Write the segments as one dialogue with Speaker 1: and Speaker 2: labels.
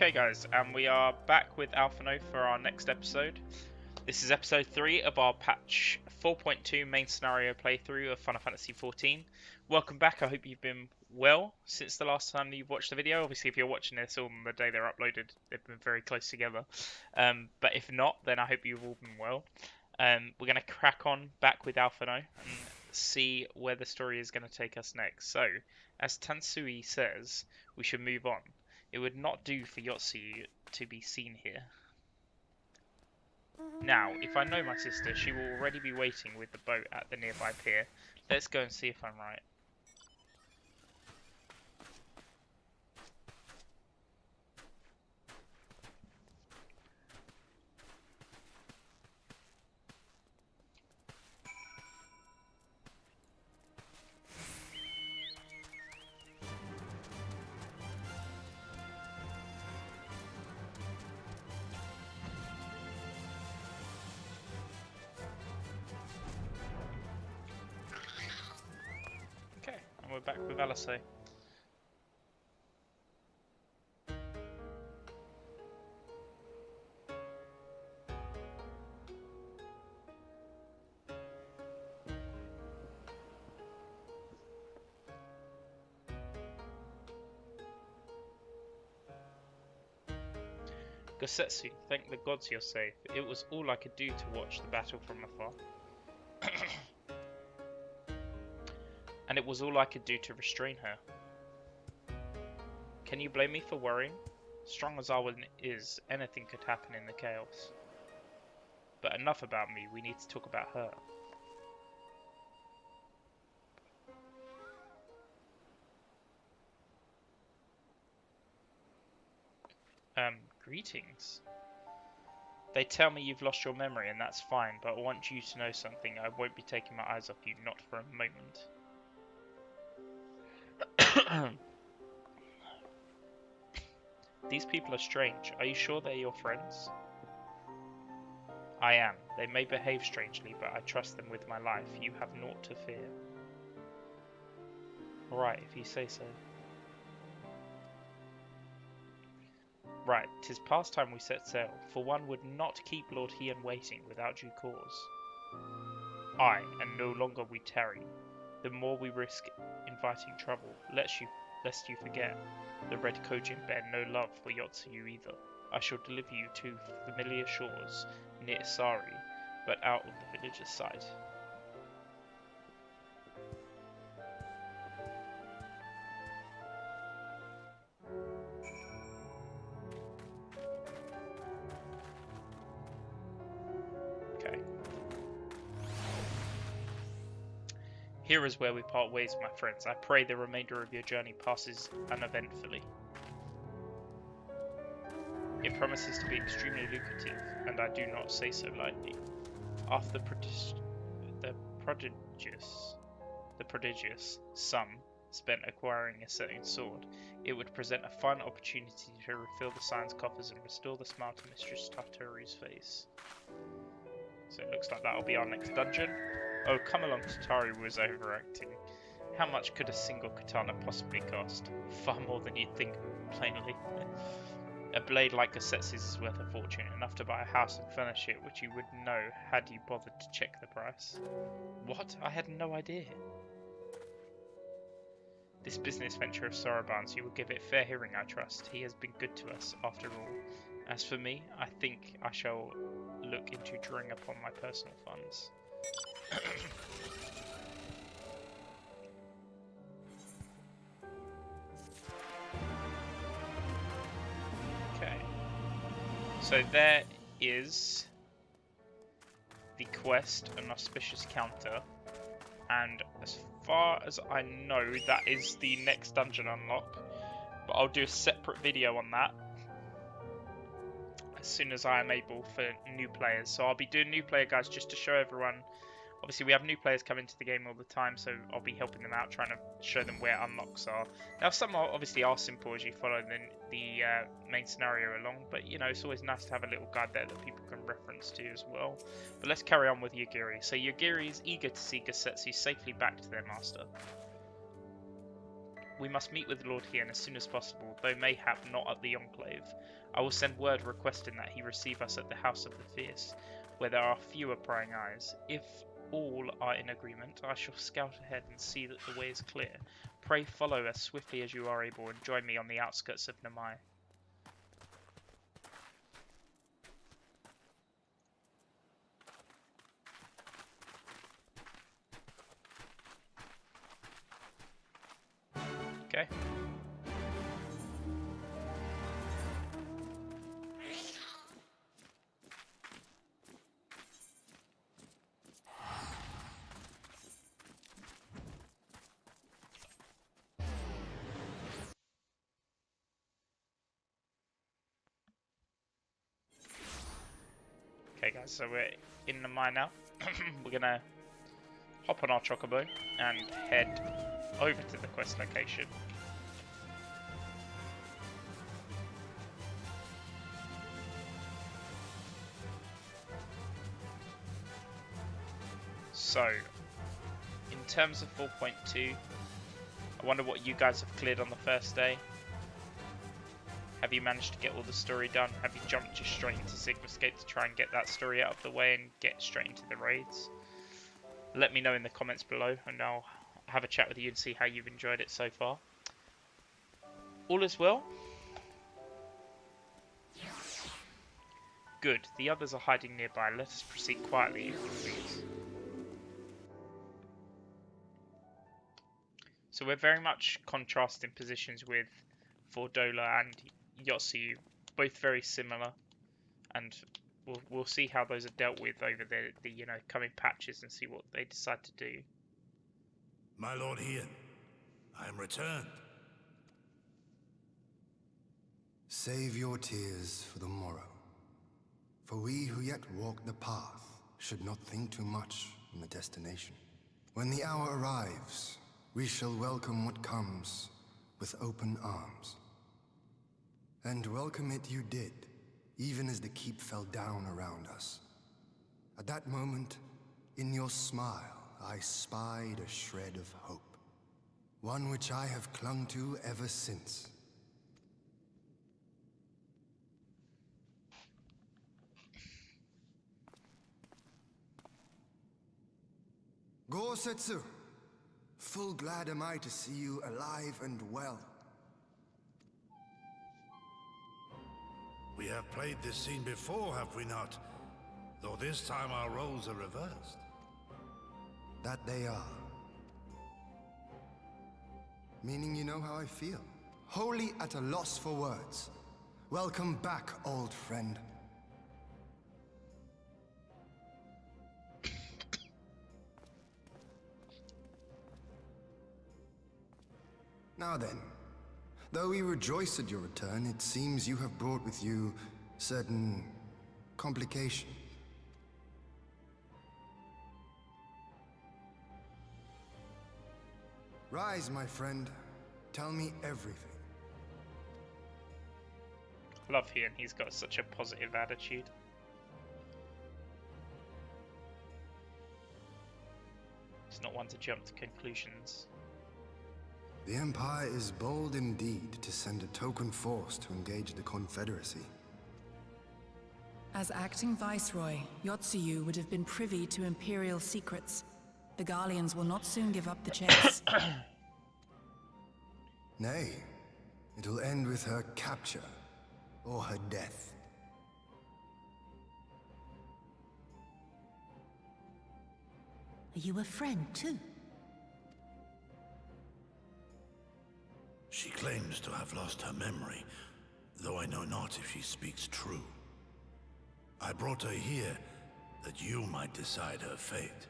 Speaker 1: Okay guys, and we are back with Alphano for our next episode. This is episode 3 of our patch 4.2 main scenario playthrough of Final Fantasy XIV. Welcome back, I hope you've been well since the last time you've watched the video. Obviously if you're watching this on the day they're uploaded, they've been very close together. But if not, then I hope you've all been well. We're going to crack on back with Alphano and see where the story is going to take us next. So, as Tansui says, we should move on. It would not do for Yotsu to be seen here. Now, if I know my sister, she will already be waiting with the boat at the nearby pier. Let's go and see if I'm right. And we're back with Alice. Gosetsu, thank the gods you're safe. It was all I could do to watch the battle from afar. And it was all I could do to restrain her. Can you blame me for worrying? Strong as Arwen is, anything could happen in the chaos. But enough about me, we need to talk about her. Greetings. They tell me you've lost your memory and that's fine, but I want you to know something. I won't be taking my eyes off you, not for a moment. These people are strange. Are you sure they're your friends? I am. They may behave strangely, but I trust them with my life. You have naught to fear. Alright, if you say so. Right, 'tis past time we set sail, for one would not keep Lord Hien waiting without due cause. Aye, and no longer we tarry. The more we risk inviting trouble, lest you forget, the Red Kojin bear no love for Yotsuyu either. I shall deliver you to familiar shores, near Sari, but out of the village's sight. Okay. Here is where we part ways, my friends. I pray the remainder of your journey passes uneventfully. It promises to be extremely lucrative, and I do not say so lightly. After the prodigious sum spent acquiring a certain sword, it would present a fine opportunity to refill the science coffers and restore the smile to Mistress Tataru's face. So it looks like that'll be our next dungeon. Oh, come along, Tataru was overacting. How much could a single katana possibly cost? Far more than you'd think, plainly. A blade like Gosetsu's is worth a fortune, enough to buy a house and furnish it, which you would know had you bothered to check the price. What? I had no idea. This business venture of Soroban's, you will give it fair hearing, I trust. He has been good to us, after all. As for me, I think I shall look into drawing upon my personal funds. Okay. So there is the quest, an auspicious counter, and as far as I know, that is the next dungeon unlock. But I'll do a separate video on that as soon as I am able for new players. So I'll be doing new player guides just to show everyone. Obviously we have new players come into the game all the time, so I'll be helping them out, trying to show them where unlocks are. Now some obviously are simple as you follow the main scenario along, but you know, it's always nice to have a little guide there that people can reference to as well. But let's carry on with Yagiri. So Yagiri is eager to see Gosetsu safely back to their master. We must meet with Lord Hien as soon as possible, though mayhap not at the Enclave. I will send word requesting that he receive us at the House of the Fierce, where there are fewer prying eyes. If all are in agreement, I shall scout ahead and see that the way is clear. Pray follow as swiftly as you are able and join me on the outskirts of Namai. Okay. Okay guys, so we're in the mine now. We're gonna hop on our chocobo and head over to the quest location. So, in terms of 4.2, I wonder what you guys have cleared on the first day. Have you managed to get all the story done? Have you jumped just straight into Sigmascape to try and get that story out of the way and get straight into the raids? Let me know in the comments below and I'll have a chat with you and see how you've enjoyed it so far. All is well? Good. The others are hiding nearby. Let us proceed quietly, if you please. So we're very much contrasting positions with Fordola and Yotsu, both very similar, and we'll see how those are dealt with over the coming patches and see what they decide to do.
Speaker 2: My lord Hien, I am returned.
Speaker 3: Save your tears for the morrow. For we who yet walk the path should not think too much on the destination. When the hour arrives, we shall welcome what comes with open arms. And welcome it you did, even as the keep fell down around us. At that moment, in your smile, I spied a shred of hope. One which I have clung to ever since. Gosetsu, full glad am I to see you alive and well.
Speaker 2: We have played this scene before, have we not? Though this time our roles are reversed.
Speaker 3: That they are. Meaning you know how I feel. Wholly at a loss for words. Welcome back, old friend. Now then, though we rejoice at your return, it seems you have brought with you certain complications. Rise, my friend. Tell me everything.
Speaker 1: Love Hien, he's got such a positive attitude. He's not one to jump to conclusions.
Speaker 3: The Empire is bold indeed to send a token force to engage the Confederacy.
Speaker 4: As acting Viceroy, Yotsuyu would have been privy to Imperial secrets. The Garleans will not soon give up the chase.
Speaker 3: Nay, it'll end with her capture, or her death.
Speaker 5: Are you a friend, too?
Speaker 2: She claims to have lost her memory, though I know not if she speaks true. I brought her here that you might decide her fate.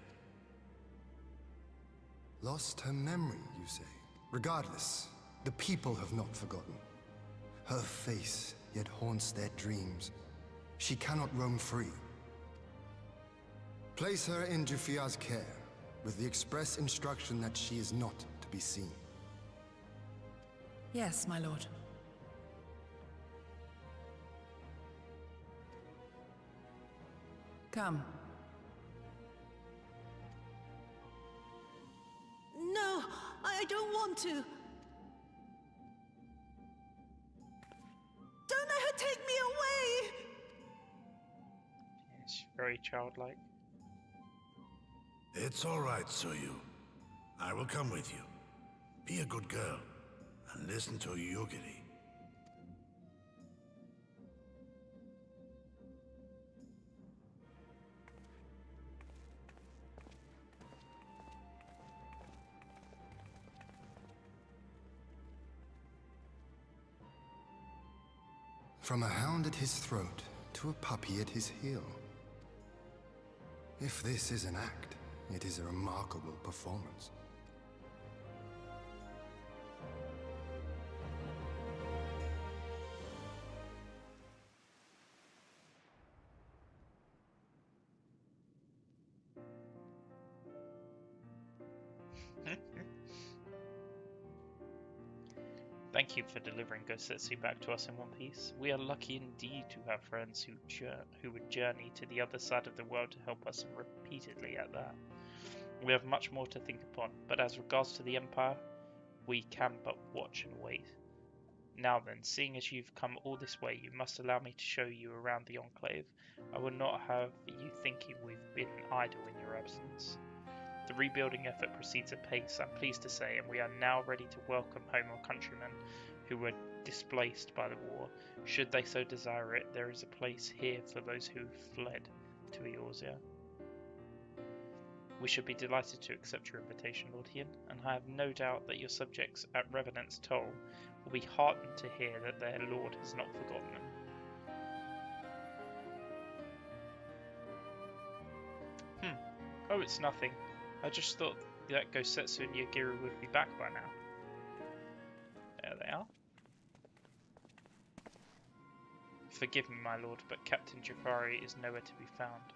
Speaker 3: Lost her memory, you say? Regardless, the people have not forgotten. Her face yet haunts their dreams. She cannot roam free. Place her in Jufia's care, with the express instruction that she is not to be seen.
Speaker 4: Yes, my lord. Come.
Speaker 5: No, I don't want to.
Speaker 1: very childlike.
Speaker 2: It's all right, Soyu. I will come with you. Be a good girl and listen to Yugiri.
Speaker 3: From a hound at his throat to a puppy at his heel. If this is an act, it is a remarkable performance.
Speaker 1: Thank you for delivering Gosetsu back to us in one piece. We are lucky indeed to have friends who would journey to the other side of the world to help us, and repeatedly at that. We have much more to think upon, but as regards to the Empire, we can but watch and wait. Now then, seeing as you've come all this way, you must allow me to show you around the Enclave. I will not have you thinking we've been idle in your absence. The rebuilding effort proceeds apace, I'm pleased to say, and we are now ready to welcome home our countrymen who were displaced by the war. Should they so desire it, there is a place here for those who fled to Eorzea. We should be delighted to accept your invitation, Lord Hien, and I have no doubt that your subjects at Revenant's Toll will be heartened to hear that their lord has not forgotten them. Oh, it's nothing. I just thought that Gosetsu and Yugiri would be back by now. There they are. Forgive me, my lord, but Captain Jafari is nowhere to be found.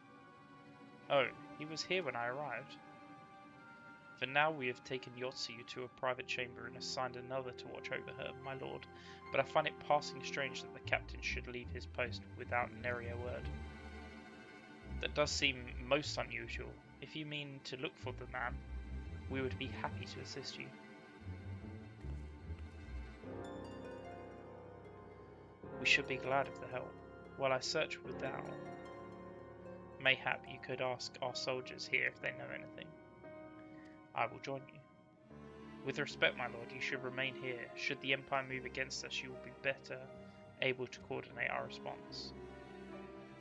Speaker 1: Oh, he was here when I arrived. For now we have taken Yotsuyu to a private chamber and assigned another to watch over her, my lord, but I find it passing strange that the captain should leave his post without nary a word. That does seem most unusual. If you mean to look for the man, we would be happy to assist you. We should be glad of the help. While I search without, mayhap you could ask our soldiers here if they know anything. I will join you. With respect, my lord, you should remain here. Should the Empire move against us, you will be better able to coordinate our response.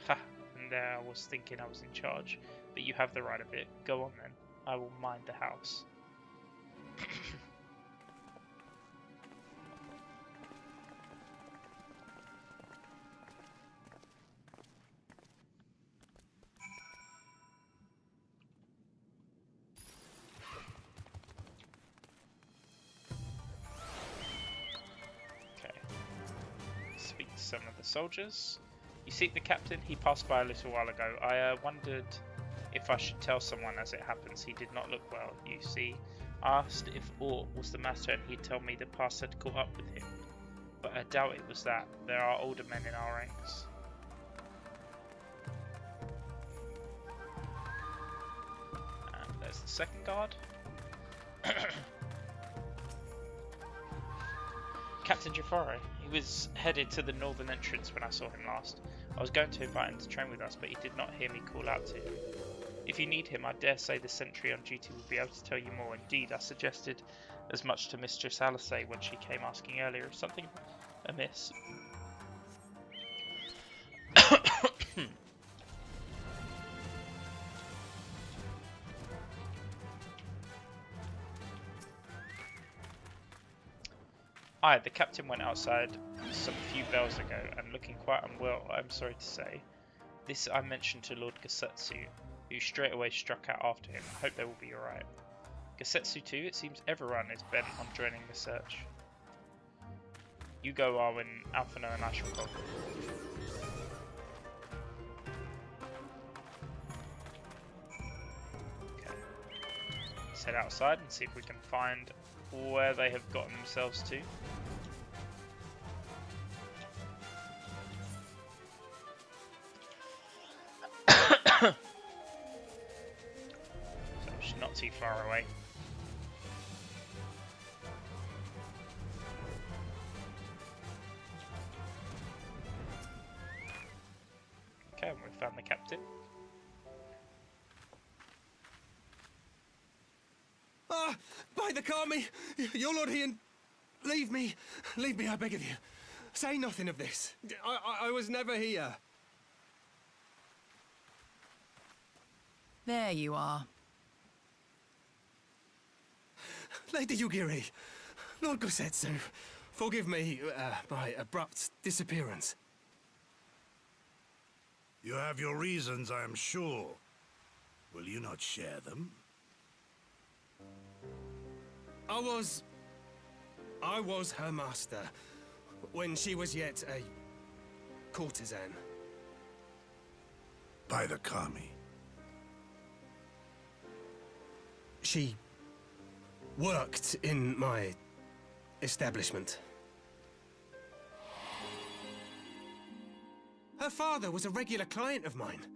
Speaker 1: Ha! And there I was thinking I was in charge. But you have the right of it. Go on then. I will mind the house. Okay. Speak to some of the soldiers. You seek the captain? He passed by a little while ago. I wondered if I should tell someone. As it happens, he did not look well, you see. I asked if aught was the matter, and he told me the past had caught up with him. But I doubt it was that. There are older men in our ranks. And there's the second guard. Captain Jafari. He was headed to the northern entrance when I saw him last. I was going to invite him to train with us, but he did not hear me call out to him. If you need him, I dare say the sentry on duty will be able to tell you more. Indeed, I suggested as much to Mistress Alice when she came asking earlier if something amiss. Aye, the captain went outside some few bells ago, and looking quite unwell, I'm sorry to say. This I mentioned to Lord Gosetsu, who straight away struck out after him. I hope they will be alright. Gosetsu too, it seems everyone is bent on joining the search. You go, Arwen, Alphino, and I shall follow. Okay. Let's head outside and see if we can find where they have gotten themselves to. So she's not too far away. Okay, and we found the captain.
Speaker 6: Kami! Your Lord Ian, leave me. Leave me, I beg of you. Say nothing of this. I was never here.
Speaker 4: There you are.
Speaker 6: Lady Yugiri, Lord Gosetsu, forgive me my abrupt disappearance.
Speaker 2: You have your reasons, I am sure. Will you not share them?
Speaker 6: I was her master when she was yet a courtesan.
Speaker 2: By the Kami.
Speaker 6: She worked in my establishment. Her father was a regular client of mine.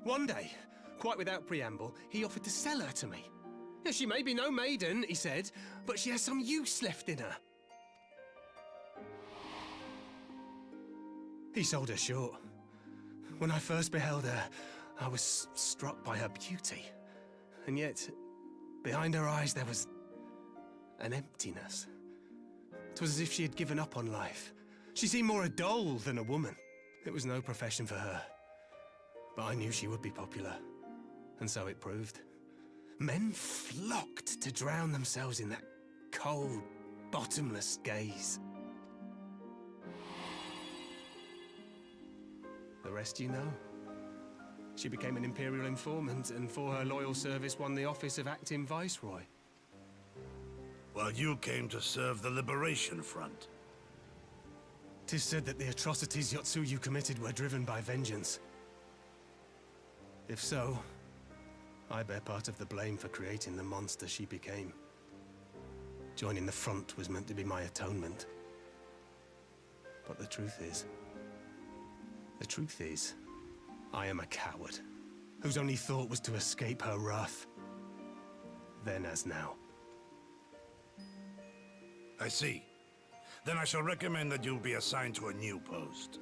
Speaker 6: One day, quite without preamble, he offered to sell her to me. She may be no maiden, he said, but she has some use left in her. He sold her short. When I first beheld her, I was struck by her beauty. And yet, behind her eyes there was an emptiness. It was as if she had given up on life. She seemed more a doll than a woman. It was no profession for her. But I knew she would be popular. And so it proved. Men flocked to drown themselves in that cold, bottomless gaze. The rest you know. She became an Imperial informant, and for her loyal service won the office of Acting Viceroy.
Speaker 2: While you came to serve the Liberation Front.
Speaker 6: 'Tis said that the atrocities Yotsuyu committed were driven by vengeance. If so, I bear part of the blame for creating the monster she became. Joining the front was meant to be my atonement. But the truth is, I am a coward, whose only thought was to escape her wrath. Then as now.
Speaker 2: I see. Then I shall recommend that you be assigned to a new post.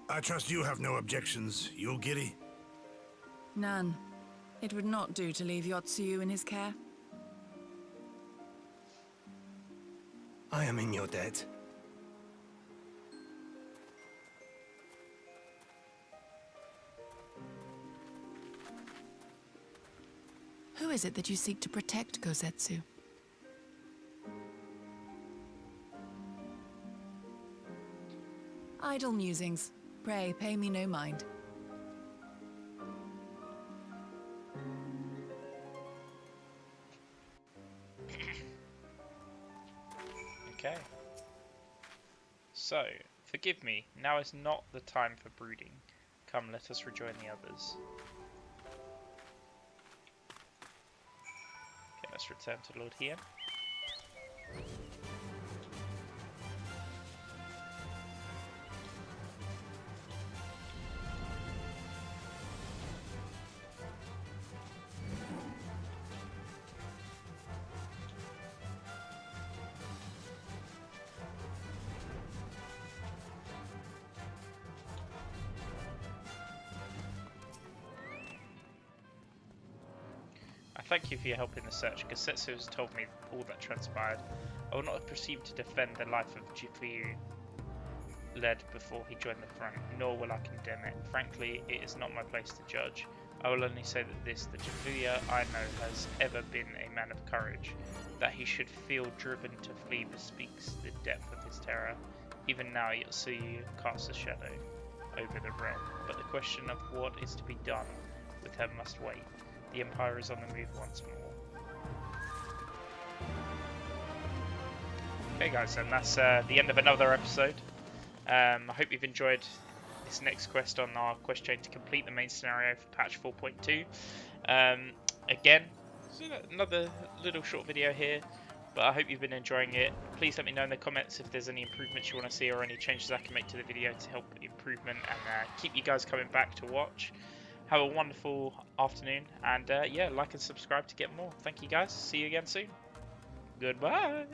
Speaker 2: I trust you have no objections, Yugiri?
Speaker 4: None. It would not do to leave Yotsuyu in his care.
Speaker 6: I am in your debt.
Speaker 4: Who is it that you seek to protect, Gosetsu? Idle musings. Pray, pay me no mind.
Speaker 1: Okay. So, forgive me, now is not the time for brooding. Come, let us rejoin the others. Okay, let's return to Lord Hien. Thank you for your help in the search. Gosetsu has told me all that transpired. I will not have proceeded to defend the life of Jifuyu led before he joined the front, nor will I condemn it. Frankly, it is not my place to judge. I will only say that the Jifuyu I know has ever been a man of courage. That he should feel driven to flee bespeaks the depth of his terror. Even now, Yotsuyu casts a shadow over the realm, but the question of what is to be done with her must wait. The Empire is on the move once more. Okay guys, and that's the end of another episode. I hope you've enjoyed this next quest on our quest chain to complete the main scenario for patch 4.2. Again, another little short video here, but I hope you've been enjoying it. Please let me know in the comments if there's any improvements you want to see or any changes I can make to the video to help improvement, and keep you guys coming back to watch. Have a wonderful afternoon, and yeah, like and subscribe to get more. Thank you guys. See you again soon. Goodbye.